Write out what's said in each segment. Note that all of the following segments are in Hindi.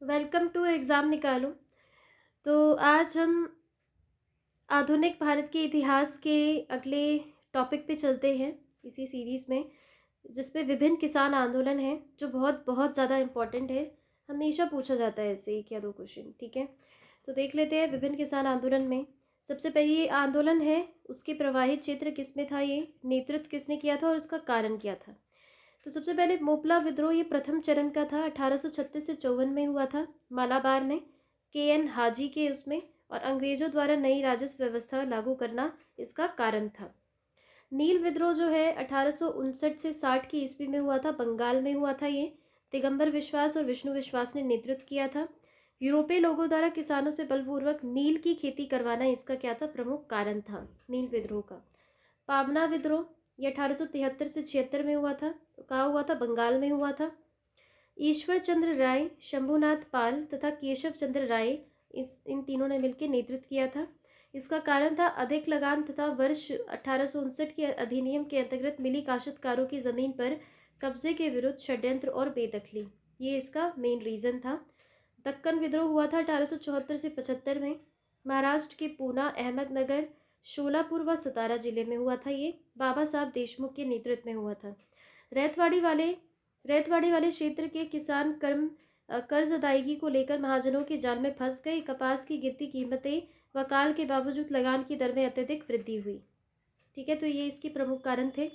वेलकम टू एग्ज़ाम निकालो। तो आज हम आधुनिक भारत के इतिहास के अगले टॉपिक पे चलते हैं इसी सीरीज़ में, जिसपे विभिन्न किसान आंदोलन हैं जो बहुत बहुत ज़्यादा इम्पोर्टेंट है। हमेशा पूछा जाता है इससे एक या दो क्वेश्चन, ठीक है। तो देख लेते हैं विभिन्न किसान आंदोलन में। सबसे पहले ये आंदोलन है, उसके प्रवाहित क्षेत्र किस में था, ये नेतृत्व किसने किया था और उसका कारण क्या था। तो सबसे पहले मोपला विद्रोह ये प्रथम चरण का था, 1836 से 54 में हुआ था मालाबार में, के एन हाजी के उसमें, और अंग्रेजों द्वारा नई राजस्व व्यवस्था लागू करना इसका कारण था। नील विद्रोह जो है 1859 से 60 की ईस्वी में हुआ था, बंगाल में हुआ था ये। दिगंबर विश्वास और विष्णु विश्वास ने नेतृत्व किया था। यूरोपीय लोगों द्वारा किसानों से बलपूर्वक नील की खेती करवाना इसका क्या था, प्रमुख कारण था नील विद्रोह का। पाबना विद्रोह ये 1873 से 76 में हुआ था। तो कहाँ हुआ था, बंगाल में हुआ था। ईश्वर चंद्र राय, शंभुनाथ पाल तथा केशव चंद्र राय, इन तीनों ने मिलकर नेतृत्व किया था। इसका कारण था अधिक लगान तथा वर्ष 1859 के अधिनियम के अंतर्गत मिली काश्तकारों की जमीन पर कब्जे के विरुद्ध षड्यंत्र और बेदखली, ये इसका मेन रीजन था। दक्कन विद्रोह हुआ था 1874 से 75 में। महाराष्ट्र के पूना, अहमदनगर, शोलापुर व सतारा जिले में हुआ था ये। बाबा साहब देशमुख के नेतृत्व में हुआ था। रैतवाड़ी वाले रैतवाड़ी वाले क्षेत्र के किसान कर्ज अदायगी को लेकर महाजनों के जाल में फंस गए। कपास की गिरती कीमतें व काल के बावजूद लगान की दर में अत्यधिक वृद्धि हुई, ठीक है। तो ये इसके प्रमुख कारण थे।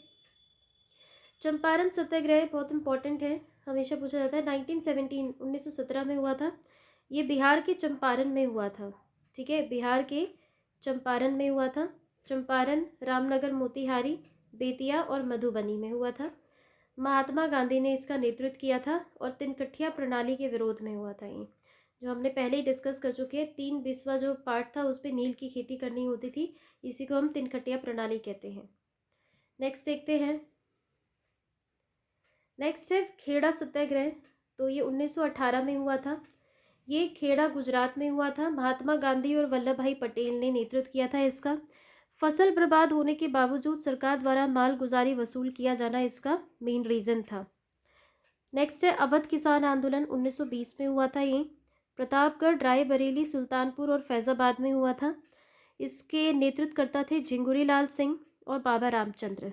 चंपारण सत्याग्रह बहुत इंपॉर्टेंट है, हमेशा पूछा जाता है। 1917 में हुआ था। ये बिहार के चंपारण में हुआ था, ठीक है। बिहार के चंपारण में हुआ था। चंपारण, रामनगर, मोतिहारी, बेतिया और मधुबनी में हुआ था। महात्मा गांधी ने इसका नेतृत्व किया था और तिनकठिया प्रणाली के विरोध में हुआ था। ये जो हमने पहले ही डिस्कस कर चुके हैं, 3/20 जो पार्ट था उस पर नील की खेती करनी होती थी, इसी को हम तिनकठिया प्रणाली कहते हैं। नेक्स्ट देखते हैं। नेक्स्ट है खेड़ा सत्याग्रह। तो ये 1918 में हुआ था। ये खेड़ा गुजरात में हुआ था। महात्मा गांधी और वल्लभ भाई पटेल ने नेतृत्व किया था इसका। फसल बर्बाद होने के बावजूद सरकार द्वारा माल गुजारी वसूल किया जाना इसका मेन रीज़न था। नेक्स्ट है अवध किसान आंदोलन, 1920 में हुआ था ये। प्रतापगढ़, रायबरेली, सुल्तानपुर और फैज़ाबाद में हुआ था। इसके नेतृत्वकर्ता थे झिंगुरी लाल सिंह और बाबा रामचंद्र।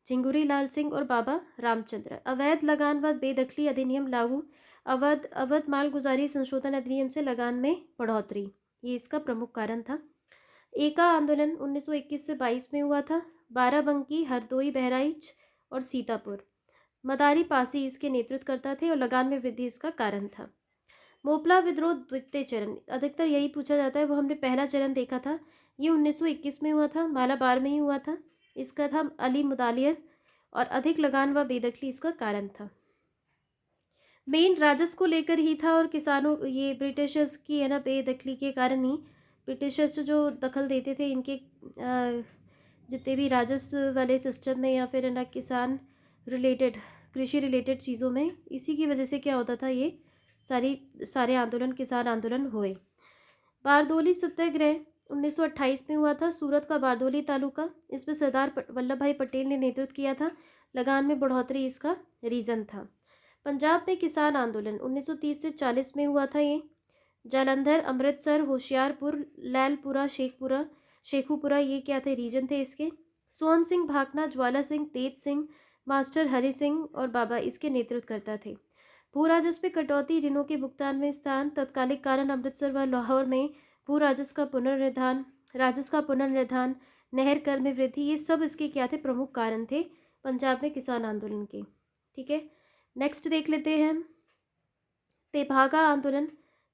झिंगुरी लाल सिंह और बाबा रामचंद्र। अवैध लगान व बेदखली अधिनियम लागू। अवध मालगुजारी संशोधन अधिनियम से लगान में बढ़ोतरी, ये इसका प्रमुख कारण था। एका आंदोलन 1921 से 22 में हुआ था। बाराबंकी, हरदोई, बहराइच और सीतापुर। मदारी पासी इसके नेतृत्वकर्ता थे और लगान में वृद्धि इसका कारण था। मोपला विद्रोह द्वितीय चरण, अधिकतर यही पूछा जाता है, वो हमने पहला चरण देखा था। ये 1921 में हुआ था, मालाबार में ही हुआ था। इसका था अली मुदालियर और अधिक लगान व बेदखली इसका कारण था। मेन राजस्व को लेकर ही था और किसानों, ये ब्रिटिशर्स की है ना बेदखली के कारण ही, ब्रिटिशर्स जो दखल देते थे इनके जितने भी राजस्व वाले सिस्टम में या फिर है ना किसान रिलेटेड, कृषि रिलेटेड चीज़ों में, इसी की वजह से क्या होता था, ये सारे आंदोलन, किसान आंदोलन हुए। बारदोली सत्याग्रह 1928 में हुआ था। सूरत का बारदोली तालुका, इसमें सरदार वल्लभ भाई पटेल ने नेतृत्व किया था। लगान में बढ़ोतरी इसका रीज़न था। पंजाब में किसान आंदोलन 1930 से 40 में हुआ था ये। जालंधर, अमृतसर, होशियारपुर, लैलपुरा, शेखुपुरा, ये क्या थे, रीजन थे इसके। सोहन सिंह भाकना, ज्वाला सिंह, तेज सिंह, मास्टर हरि सिंह और बाबा इसके नेतृत्व करता थे। भू राजस्व पे कटौती, ऋणों के भुगतान में स्थान, तत्कालिक कारण अमृतसर व लाहौर में भू राजस्व का पुनर्निर्धान, नहर कर में वृद्धि, ये सब इसके क्या थे, प्रमुख कारण थे पंजाब में किसान आंदोलन के, ठीक है। नेक्स्ट देख लेते हैं तेभागा आंदोलन।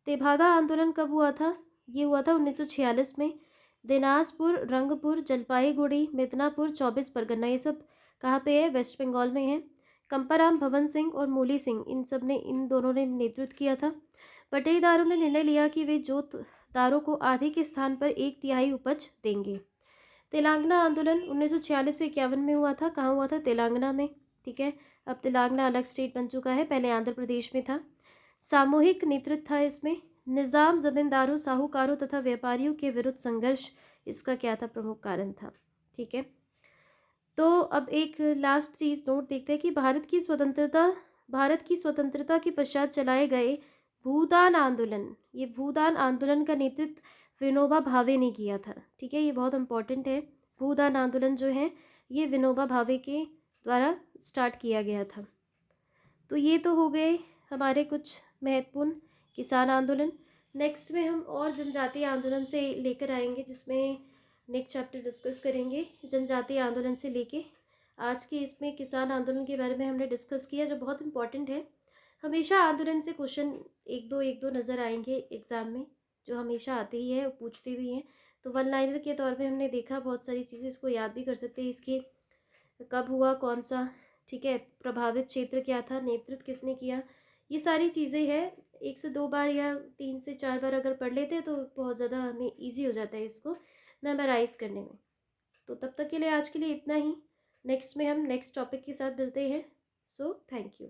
तेभागा आंदोलन कब हुआ था, ये हुआ था 1946 में। दिनाजपुर, रंगपुर, जलपाईगुड़ी, मिदनापुर, 24 परगना, ये सब कहाँ पे है, वेस्ट बंगाल में है। कंपाराम भवन सिंह और मूली सिंह, इन दोनों ने नेतृत्व किया था। बटेदारों ने निर्णय लिया कि वे जोतदारों को आधे के स्थान पर 1/3 उपज देंगे। तेलंगाना आंदोलन 1946 से 51 में हुआ था। कहाँ हुआ था, तेलंगाना में, ठीक है। अब तेलंगाना अलग स्टेट बन चुका है, पहले आंध्र प्रदेश में था। सामूहिक नेतृत्व था इसमें। निज़ाम, जमींदारों, साहूकारों तथा व्यापारियों के विरुद्ध संघर्ष इसका क्या था, प्रमुख कारण था, ठीक है। तो अब एक लास्ट चीज़ नोट देखते हैं कि भारत की स्वतंत्रता के पश्चात चलाए गए भूदान आंदोलन, ये भूदान आंदोलन का नेतृत्व विनोबा भावे ने किया था। ठीक है, ये बहुत इंपॉर्टेंट है। भूदान आंदोलन जो है ये विनोबा भावे के द्वारा स्टार्ट किया गया था। तो ये तो हो गए हमारे कुछ महत्वपूर्ण किसान आंदोलन। नेक्स्ट में हम और जनजातीय आंदोलन से लेकर आएंगे, जिसमें नेक्स्ट चैप्टर डिस्कस करेंगे जनजातीय आंदोलन से लेके। आज के इसमें किसान आंदोलन के बारे में हमने डिस्कस किया, जो बहुत इंपॉर्टेंट है। हमेशा आंदोलन से क्वेश्चन एक दो नज़र आएंगे एग्ज़ाम में, जो हमेशा आते ही है और पूछते भी हैं। तो वन लाइनर के तौर पे हमने देखा बहुत सारी चीज़ें, इसको याद भी कर सकते हैं। इसके कब हुआ, कौन सा, ठीक है, प्रभावित क्षेत्र क्या था, नेतृत्व किसने किया, ये सारी चीज़ें हैं। 1 से 2 बार या 3 से 4 बार अगर पढ़ लेते हैं तो बहुत ज़्यादा हमें ईजी हो जाता है इसको मेमोराइज़ करने में। तो तब तक के लिए आज के लिए इतना ही। नेक्स्ट में हम नेक्स्ट टॉपिक के साथ मिलते हैं। So thank you.